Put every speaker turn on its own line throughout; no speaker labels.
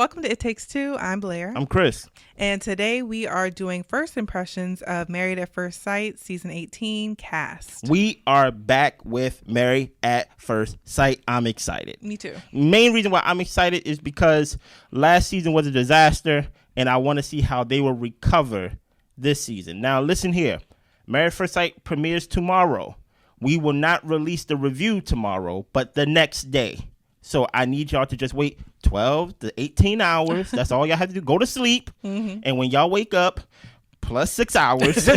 Welcome to It Takes Two. I'm Blair.
I'm Chris.
And today we are doing first impressions of Married at First Sight, Season 18 cast.
We are back with Married at First Sight. I'm excited.
Me too.
Main reason why I'm excited is because last season was a disaster, and I want to see how they will recover this season. Now, listen here. Married at First Sight premieres tomorrow. We will not release the review tomorrow, but the next day. So I need y'all to just wait 12 to 18 hours. That's all y'all have to do. Go to sleep. Mm-hmm. And when y'all wake up, plus 6 hours,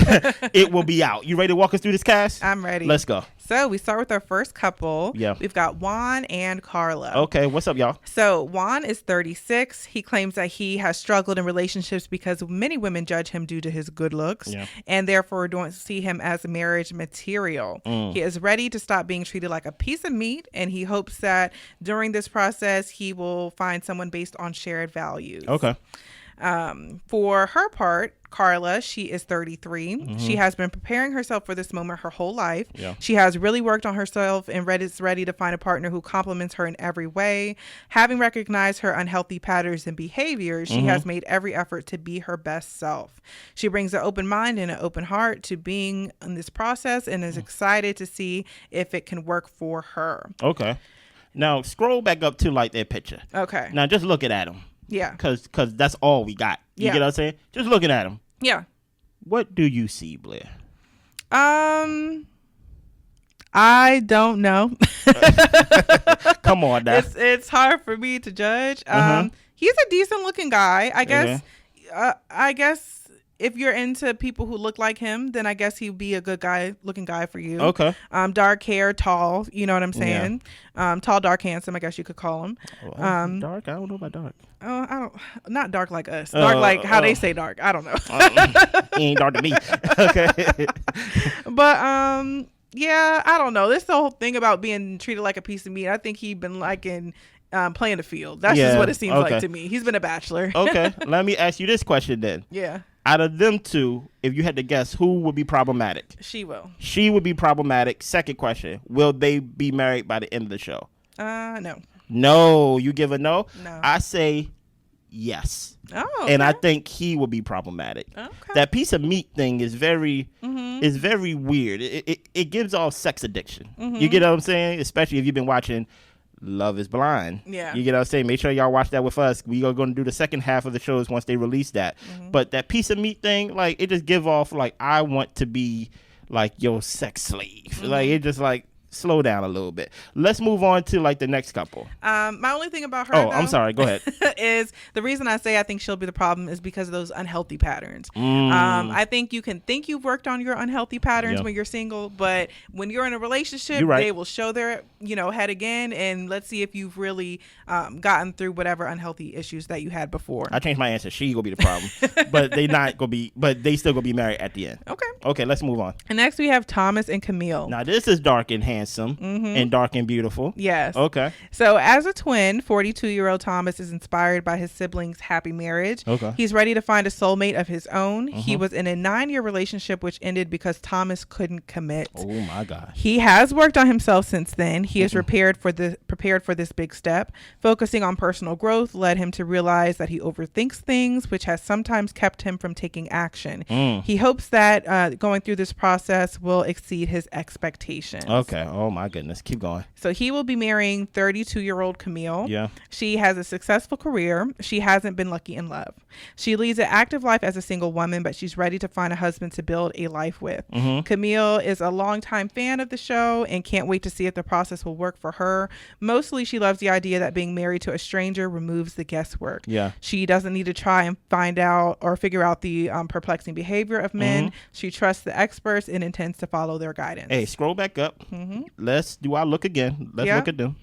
it will be out. You ready to walk us through this cast?
I'm ready.
Let's go.
So we start with our first couple.
Yeah.
We've got Juan and Carla.
Okay. What's up, y'all?
So Juan is 36. He claims that he has struggled in relationships because many women judge him due to his good looks and therefore don't see him as marriage material. He is ready to stop being treated like a piece of meat, and he hopes that during this process, he will find someone based on shared values.
Okay.
For her part, Carla, she is 33. Mm-hmm. She has been preparing herself for this moment her whole life. Yeah. She has really worked on herself and is ready to find a partner who compliments her in every way. Having recognized her unhealthy patterns and behaviors, she has made every effort to be her best self. She brings an open mind and an open heart to being in this process and is excited to see if it can work for her.
Okay. Now, scroll back up to like their picture.
Okay.
Now, just looking at them.
Yeah.
Because that's all we got. You get what I'm saying? Just looking at them.
Yeah.
What do you see, Blair?
I don't know.
Come on, now.
It's hard for me to judge. He's a decent looking guy. I guess. I guess if you're into people who look like him, then I guess he'd be a good looking guy for you.
Okay.
Dark hair, tall. You know what I'm saying? Yeah. Tall, dark, handsome. I guess you could call him.
Dark. I don't know about dark.
I don't. Not dark like us. Dark like how they say dark. I don't know.
He ain't dark to me. Okay.
But yeah, I don't know. This whole thing about being treated like a piece of meat. I think he'd been liking playing the field. That's just what it seems like to me. He's been a bachelor.
Okay. Let me ask you this question then.
Yeah.
Out of them two, if you had to guess, who would be problematic?
She will.
She would be problematic. Second question, will they be married by the end of the show?
No.
No. You give a no?
No.
I say yes.
Oh, okay.
And I think he will be problematic. Okay. That piece of meat thing is very weird. It gives off sex addiction. You get what I'm saying? Especially if you've been watching Love is Blind. Yeah. You get what I'm saying? Make sure y'all watch that with us. We are going to do the second half of the shows once they release that. But that piece of meat thing, like, it just give off, like, I want to be, like, your sex slave. Like, it just, like, slow down a little bit. Let's move on to like the next couple.
My only thing about her,
I'm sorry, go ahead.
is the reason I say I think she'll be the problem is because of those unhealthy patterns. I think you can think you've worked on your unhealthy patterns when you're single, but when you're in a relationship, they will show their head again, and let's see if you've really gotten through whatever unhealthy issues that you had before.
I changed my answer. She gonna be the problem, but they still gonna be married at the end. Okay, let's move on.
And next we have Thomas and Camille.
Now this is dark and handsome and dark and beautiful.
Yes.
Okay.
So as a twin, 42-year-old Thomas is inspired by his siblings' happy marriage. Okay. He's ready to find a soulmate of his own. He was in a 9-year relationship which ended because Thomas couldn't commit.
Oh my gosh.
He has worked on himself since then. He is prepared for this big step. Focusing on personal growth led him to realize that he overthinks things, which has sometimes kept him from taking action. He hopes that going through this process will exceed his expectations.
Okay. Oh my goodness. Keep going.
So he will be marrying 32-year-old Camille.
Yeah.
She has a successful career. She hasn't been lucky in love. She leads an active life as a single woman, but she's ready to find a husband to build a life with. Camille is a longtime fan of the show and can't wait to see if the process will work for her. Mostly she loves the idea that being married to a stranger removes the guesswork. Yeah. She doesn't need to try and find out or figure out the perplexing behavior of men. She trusts the experts and intends to follow their guidance.
Hey, scroll back up. Let's do our look again. Let's look at them.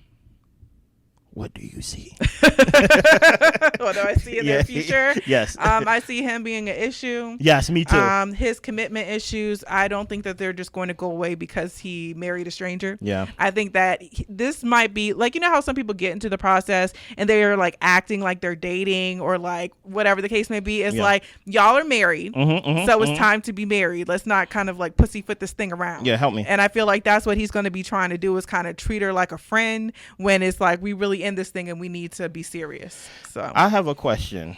What do you see?
What do I see in their future?
Yes.
I see him being an issue.
Yes, me too.
His commitment issues, I don't think that they're just going to go away because he married a stranger. Yeah. I think that this might be like, how some people get into the process and they're like acting like they're dating or like whatever the case may be. It's like, y'all are married. So it's time to be married. Let's not kind of like pussyfoot this thing around.
Yeah, help me.
And I feel like that's what he's going to be trying to do is kind of treat her like a friend when it's like we really end this thing and we need to be serious. So
I have a question.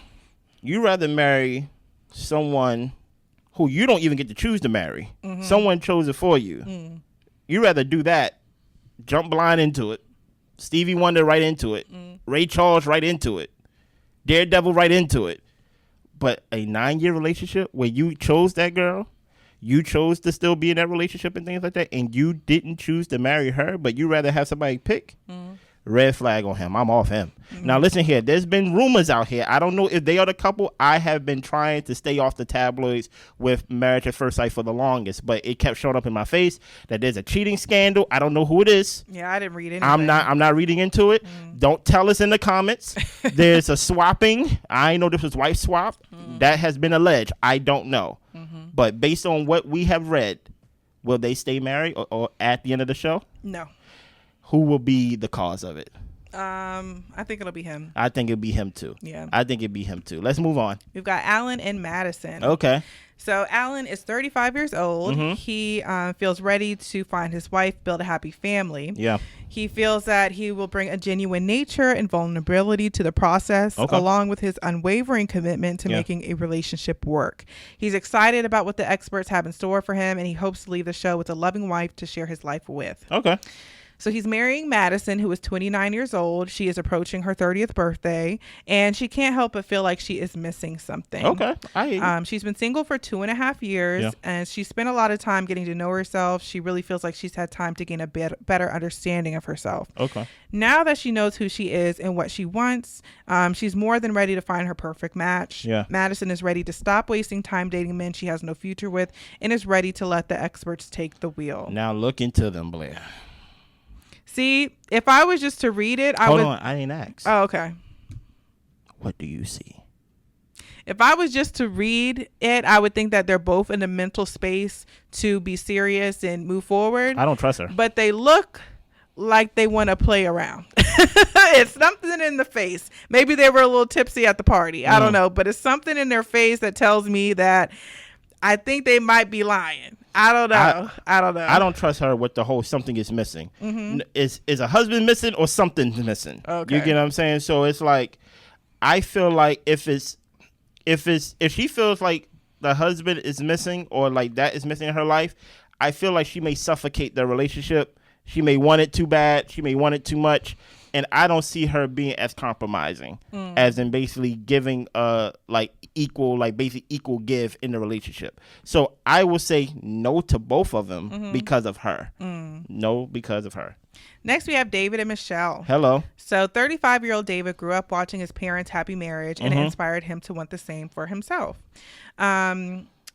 You rather marry someone who you don't even get to choose to marry. Someone chose it for you. You rather do that, jump blind into it, Stevie Wonder right into it, Ray Charles right into it, Daredevil right into it. But a 9-year relationship where you chose that girl, you chose to still be in that relationship and things like that, and you didn't choose to marry her, but you rather have somebody pick, red flag on him. I'm off him. Now, listen here. There's been rumors out here. I don't know if they are the couple. I have been trying to stay off the tabloids with Marriage at First Sight for the longest, but it kept showing up in my face that there's a cheating scandal. I don't know who it is.
Yeah, I didn't read anything.
I'm not reading into it. Don't tell us in the comments. There's a swapping. I know this was wife swap. That has been alleged. I don't know. But based on what we have read, will they stay married or at the end of the show?
No.
Who will be the cause of it?
I think it'll be him.
I think it'll be him too.
Yeah.
I think it'll be him too. Let's move on.
We've got Allan and Madison.
Okay.
So Allan is 35 years old. He feels ready to find his wife, build a happy family.
Yeah.
He feels that he will bring a genuine nature and vulnerability to the process, along with his unwavering commitment to making a relationship work. He's excited about what the experts have in store for him, and he hopes to leave the show with a loving wife to share his life with.
Okay.
So he's marrying Madison, who is 29 years old. She is approaching her 30th birthday, and she can't help but feel like she is missing something.
Okay.
She's been single for 2.5 years, and she spent a lot of time getting to know herself. She really feels like she's had time to gain a better understanding of herself.
Okay.
Now that she knows who she is and what she wants, she's more than ready to find her perfect match.
Yeah.
Madison is ready to stop wasting time dating men she has no future with and is ready to let the experts take the wheel.
Now look into them, Blair.
See, if I was just to read it,
Hold on, I didn't ask.
Oh, okay.
What do you see?
If I was just to read it, I would think that they're both in a mental space to be serious and move forward.
I don't trust her.
But they look like they want to play around. It's something in the face. Maybe they were a little tipsy at the party. I don't know. But it's something in their face that tells me that I think they might be lying. I don't know. I don't know.
I don't trust her with the whole something is missing. Is a husband missing or something's missing?
Okay.
You get what I'm saying? So it's like, I feel like if she feels like the husband is missing or like that is missing in her life, I feel like she may suffocate the relationship. She may want it too bad. She may want it too much. And I don't see her being as compromising as in basically giving equal give in the relationship. So I will say no to both of them because of her. No, because of her.
Next, we have David and Michelle.
Hello.
So 35-year-old David grew up watching his parents' happy marriage, and it inspired him to want the same for himself.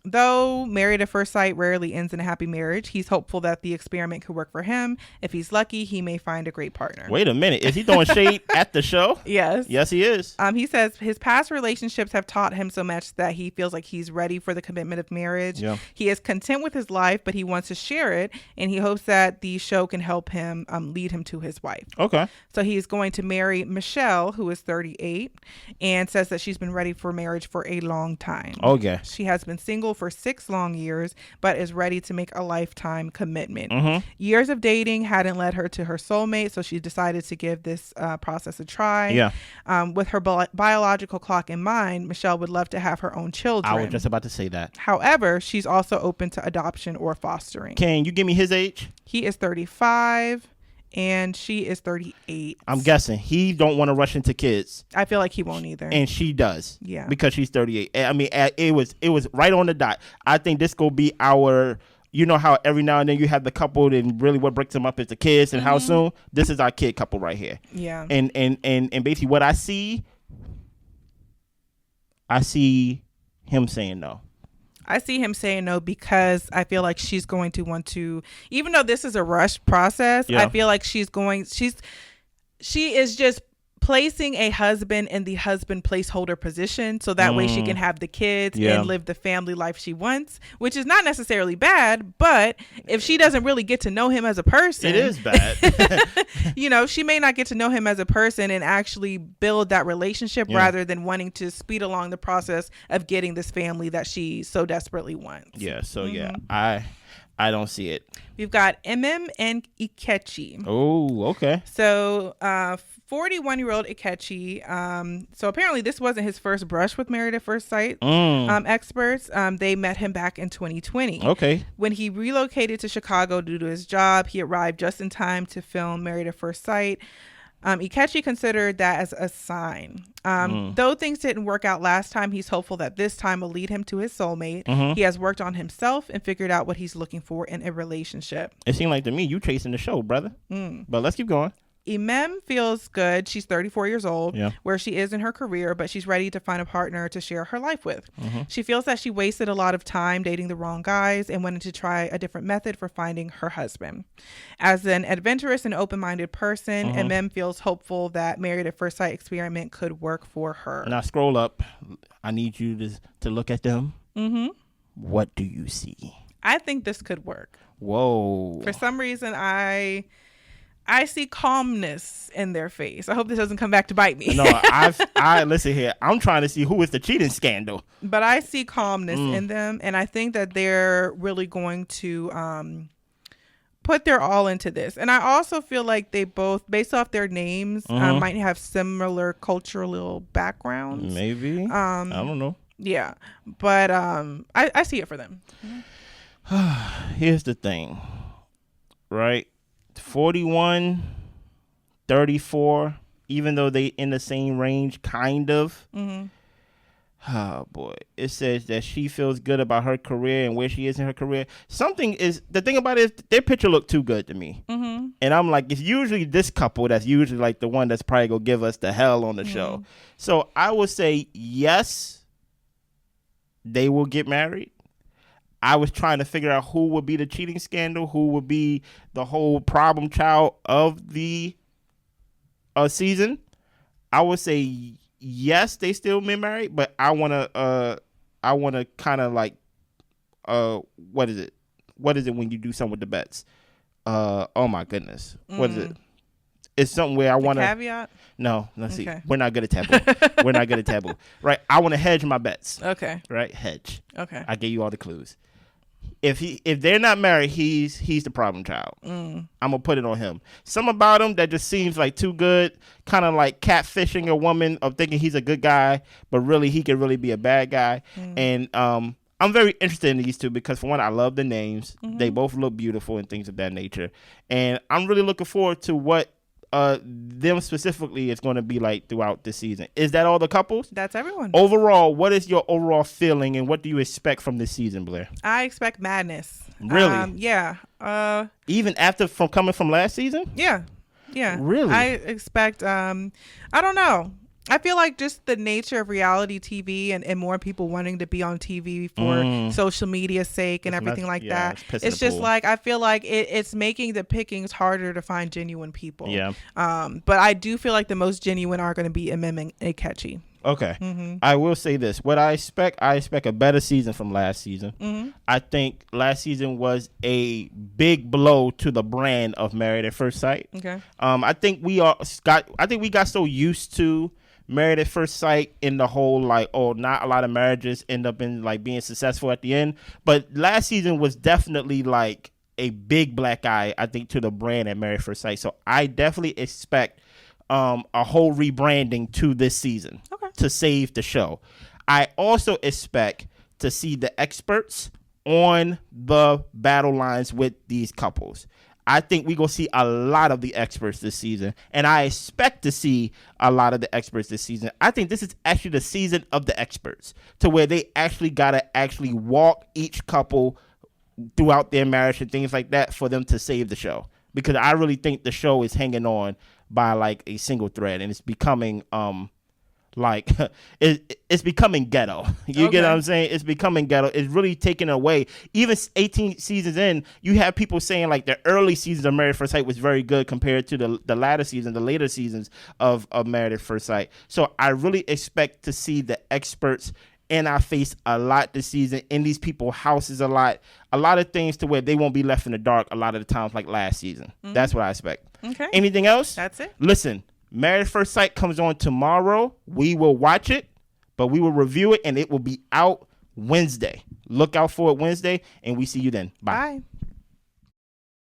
Though Married at First Sight rarely ends in a happy marriage, he's hopeful that the experiment could work for him. If he's lucky, he may find a great partner.
Wait a minute. Is he throwing shade at the show?
Yes.
Yes, he is.
He says his past relationships have taught him so much that he feels like he's ready for the commitment of marriage. Yeah. He is content with his life, but he wants to share it, and he hopes that the show can help him lead him to his wife.
Okay.
So he's going to marry Michelle, who is 38, and says that she's been ready for marriage for a long time.
Okay.
She has been single for 6 long years, but is ready to make a lifetime commitment. Years of dating hadn't led her to her soulmate, so she decided to give this process a try.
Yeah.
With her biological clock in mind, Michelle would love to have her own children.
I was just about to say that.
However, she's also open to adoption or fostering.
Can you give me his age?
He is 35. And she is 38.
I'm guessing he don't want to rush into kids.
I feel like he won't either.
And she does.
Yeah.
Because she's 38. I mean, it was right on the dot. I think this gonna be our, you know how every now and then you have the couple and really what breaks them up is the kids and how soon? This is our kid couple right here.
Yeah.
And basically what I see him saying no.
I see him saying no because I feel like she's going to want to, even though this is a rushed process, I feel like she is just placing a husband in the husband placeholder position so that way she can have the kids and live the family life she wants, which is not necessarily bad, but if she doesn't really get to know him as a person,
it is bad.
You know, she may not get to know him as a person and actually build that relationship rather than wanting to speed along the process of getting this family that she so desperately wants.
Yeah. So I don't see it.
We've got and Echi.
Oh, okay.
So 41-year-old Echi. So apparently this wasn't his first brush with Married at First Sight experts. They met him back in 2020.
Okay.
When he relocated to Chicago due to his job, he arrived just in time to film Married at First Sight. Echi considered that as a sign. Though things didn't work out last time, he's hopeful that this time will lead him to his soulmate. He has worked on himself and figured out what he's looking for in a relationship.
It seemed like to me you chasing the show, brother. But let's keep going.
Emem feels good. She's 34 years old, where she is in her career, but she's ready to find a partner to share her life with. She feels that she wasted a lot of time dating the wrong guys and wanted to try a different method for finding her husband. As an adventurous and open-minded person, Emem feels hopeful that Married at First Sight experiment could work for her.
Now scroll up. I need you to look at them. What do you see?
I think this could work.
Whoa.
For some reason, I see calmness in their face. I hope this doesn't come back to bite me.
No, I listen here. I'm trying to see who is the cheating scandal.
But I see calmness in them, and I think that they're really going to put their all into this. And I also feel like they both, based off their names, might have similar cultural backgrounds.
Maybe. I don't know.
Yeah, but I see it for them.
Here's the thing, right? 41, 34, even though they in the same range, kind of. Oh, boy. It says that she feels good about her career and where she is in her career. The thing about it is their picture looked too good to me. And I'm like, it's usually this couple that's usually like the one that's probably going to give us the hell on the show. So I would say, yes, they will get married. I was trying to figure out who would be the cheating scandal, who would be the whole problem child of the season. I would say yes, they still been married, but I wanna kind of like what is it? What is it when you do something with the bets? Oh my goodness, what is it? It's something where I want to
caveat.
No, let's see. We're not good at taboo. We're not good at taboo, right? I want to hedge my bets.
Okay.
Right, hedge.
Okay.
I gave you all the clues. If they're not married, he's the problem child. I'm gonna put it on him. Some about him that just seems like too good, kind of like catfishing a woman of thinking he's a good guy, but really he could really be a bad guy. And I'm very interested in these two because, for one, I love the names. They both look beautiful and things of that nature, and I'm really looking forward to what them specifically is going to be like throughout this season. Is that all the couples?
That's everyone.
Overall, what is your overall feeling and what do you expect from this season, Blair?
I expect madness.
Really?
Yeah.
Even from coming from last season?
Yeah.
Really?
I expect I don't know. I feel like just the nature of reality TV and more people wanting to be on TV for social media's sake and everything like that. It's just like, I feel like it's making the pickings harder to find genuine people.
Yeah.
But I do feel like the most genuine are going to be Emem and Echi.
Okay. I will say this. What I expect a better season from last season. I think last season was a big blow to the brand of Married at First Sight.
Okay.
I think we got so used to Married at First Sight in the whole like, oh, not a lot of marriages end up in like being successful at the end. But last season was definitely like a big black eye, I think, to the brand at Married at First Sight. So I definitely expect a whole rebranding to this season to save the show. I also expect to see the experts on the battle lines with these couples. I think we're going to see a lot of the experts this season, and I expect to see a lot of the experts this season. I think this is actually the season of the experts, to where they actually got to actually walk each couple throughout their marriage and things like that for them to save the show. Because I really think the show is hanging on by like a single thread, and it's becoming like it's becoming ghetto. You get what I'm saying? It's becoming ghetto. It's really taken away. Even 18 seasons in, you have people saying like the early seasons of Married at First Sight was very good compared to the latter season, the later seasons of Married at First Sight. So I really expect to see the experts in our face a lot this season, in these people's houses a lot of things to where they won't be left in the dark a lot of the times like last season. That's what I expect. Okay. Anything else?
That's it.
Listen, Married at First Sight comes on tomorrow. We will watch it, but we will review it, and it will be out Wednesday. Look out for it Wednesday, and we see you then. Bye.
Bye.